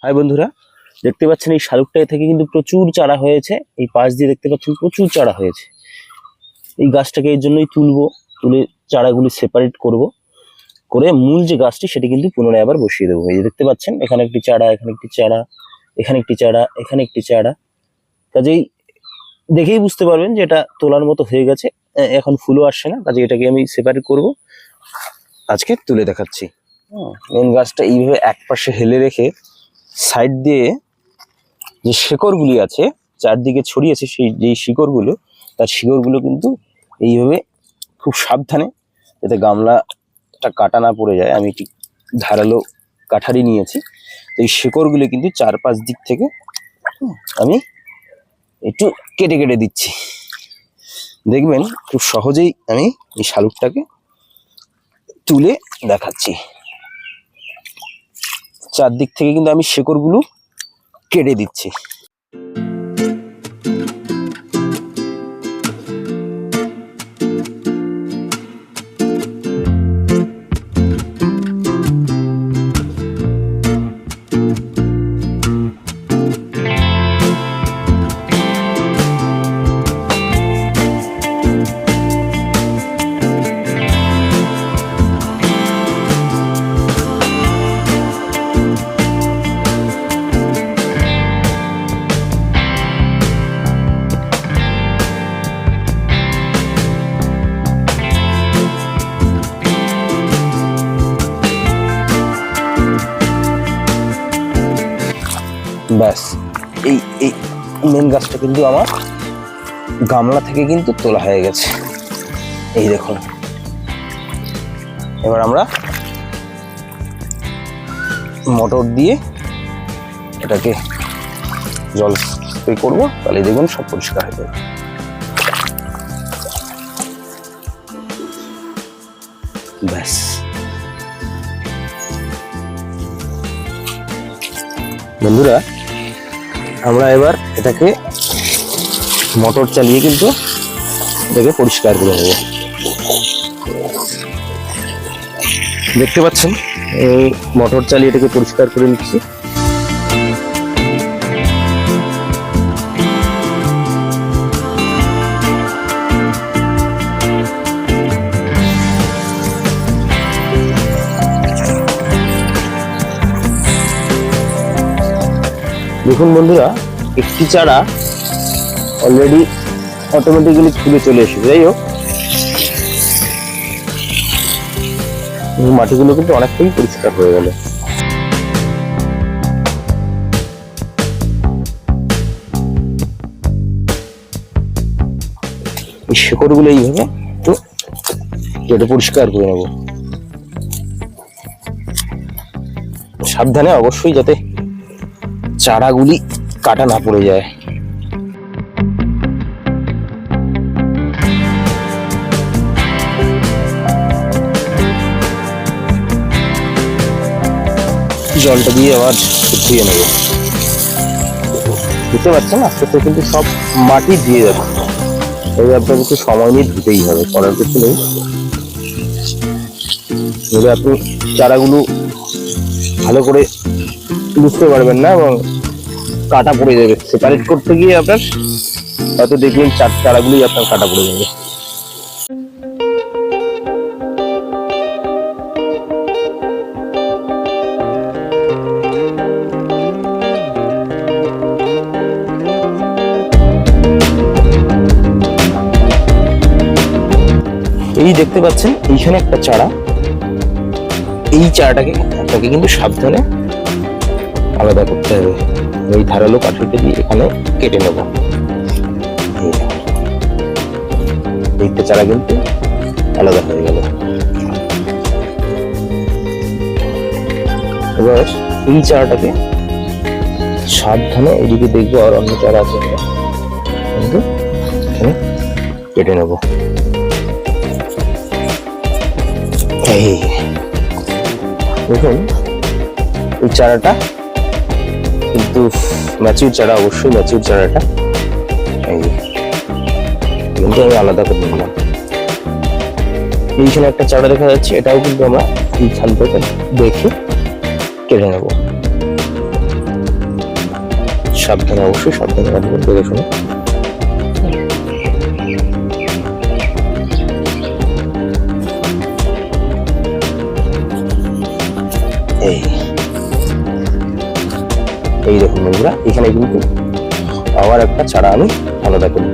High বন্ধুরা, দেখতে পাচ্ছেন এই শালুকটা থেকে কিন্তু প্রচুর চারা হয়েছে। এই পাশ দিয়ে দেখতে পাচ্ছেন প্রচুর চারা হয়েছে। এই গাছটাকে এর জন্যই তুলে চারাগুলি সেপারেট করে মূল যে গাছটি সেটি কিন্তু পুনরায় আবার বসিয়ে দেবো। এই যে দেখতে পাচ্ছেন এখানে একটি চারা, এখানে একটি চারা, এখানে একটি চারা, এখানে একটি চারা। কাজেই দেখেই বুঝতে পারবেন যে এটা তোলার মতো হয়ে গেছে। এখন ফুলও আসছে না, কাজে এটাকে আমি সেপারেট করব, আজকে তুলে দেখাচ্ছি। মেন গাছটা এইভাবে এক পাশে হেলে রেখে সাইড দিয়ে যে শিকড়গুলি আছে চারদিকে ছড়িয়েছে, সেই যেই শিকড়গুলো, তার শিকড়গুলো কিন্তু এইভাবে খুব সাবধানে, যাতে গামলাটা কাটা না পড়ে যায়, আমি ঠিক ধারালো কাঠারি নিয়েছি। তো এই শিকড়গুলো কিন্তু চারপাশ দিক থেকে আমি একটু কেটে কেটে দিচ্ছি। দেখবেন খুব সহজেই আমি এই শালুকটাকে তুলে দেখাচ্ছি। চারদিক থেকে কিন্তু আমি শিকড়গুলো কেটে দিচ্ছি। ব্যাস, এই এই মেন গাছটা কিন্তু আমার গামলা থেকে কিন্তু তোলা হয়ে গেছে। এই দেখুন, এবার আমরা মোটর দিয়ে এটাকে জল স্প্রে করবো, তাহলে দেখুন সব পরিষ্কার হয়ে যাবে। ব্যাস, বন্ধুরা আমরা এবার এটাকে মোটর চালিয়ে কিন্তু এটাকে পরিষ্কার করে নেব। দেখতে পাচ্ছেন এই মোটর চালিয়ে এটাকে পরিষ্কার করে নিচ্ছি। দেখুন বন্ধুরা, একটি চারা অলরেডি অটোমেটিক্যালি খুলে চলে এসেছে। যাই হোক, মাটিগুলো কিন্তু অনেকটাই পরিষ্কার হয়ে গেল। এই শিকড়গুলো এইভাবে একটু কেটে পরিষ্কার করে নেব, সাবধানে অবশ্যই, যাতে চারাগুলি কাটা না পড়ে যায়। জলটা দিয়ে আবার ধুয়ে নেব। বুঝতে পারছেন, আস্তে আস্তে কিন্তু সব মাটি দিয়ে যাচ্ছে। এই আপনাকে একটু সময় নিয়ে ধুতেই হবে, করার কিছু নেই। যদি আপনি চারাগুলো ভালো করে বুঝতে পারবেন না এবং কাটা পড়ে যাবে, সেপারেট করতে গিয়ে আপনার হয়তো দেখবেন চারাগুলোই আপনার কাটা পড়ে যাবে। এই দেখতে পাচ্ছেন এইখানে একটা চারা, এই চারাটাকে আপনাকে কিন্তু সাবধানে আলাদা করতে হবে। এই ধারালো কাঠিটা দিয়ে এখানে কেটে নেব। এইটা চারা কিন্তু আলাদা হয়ে গেল। এবার এই চারাটাকে সাবধানে, এদিকে দেখবো আর অন্য চারা আছে কিন্তু এখানে কেটে নেব। এই দেখুন, এই চারাটা কিন্তু ম্যাচিউর চারা, অবশ্যই ম্যাচিউর চারাটা। এই কিন্তু আমি আলাদা করে নিলাম। এইখানে একটা চারা দেখা যাচ্ছে, এটাও কিন্তু আমরা এইখান থেকে দেখে কেটে নেব। সাবধানে, অবশ্যই সাবধানে রাখবেন, দেখে শুনে। এই দেখুন বন্ধুরা, এখানে কিন্তু আবার একটা চারা আমি আলাদা করি।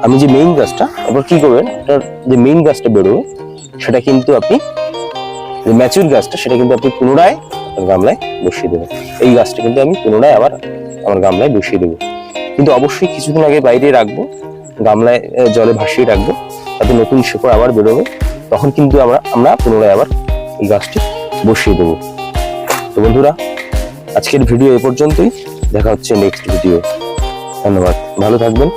আমি যে মেইন গাছটা, আবার কি করবেন, এটার যে মেইন গাছটা বেরোবে সেটা কিন্তু আপনি, যে ম্যাচিউর গাছটা সেটা কিন্তু আপনি পুনরায় গামলায় বসিয়ে দেবেন। এই গাছটা কিন্তু আমি পুনরায় আবার আমার গামলায় বসিয়ে দেবো, কিন্তু অবশ্যই কিছুদিন আগে বাইরে রাখবো, গামলায় জলে ভাসিয়ে রাখবো, তাতে নতুন শিকড় আবার বেরোবে, তখন কিন্তু আমরা পুনরায় আবার এই গাছটি বসিয়ে দেবো। তো বন্ধুরা, আজকের ভিডিও এ পর্যন্তই, দেখা হচ্ছে নেক্সট ভিডিও। ধন্যবাদ, ভালো থাকবেন।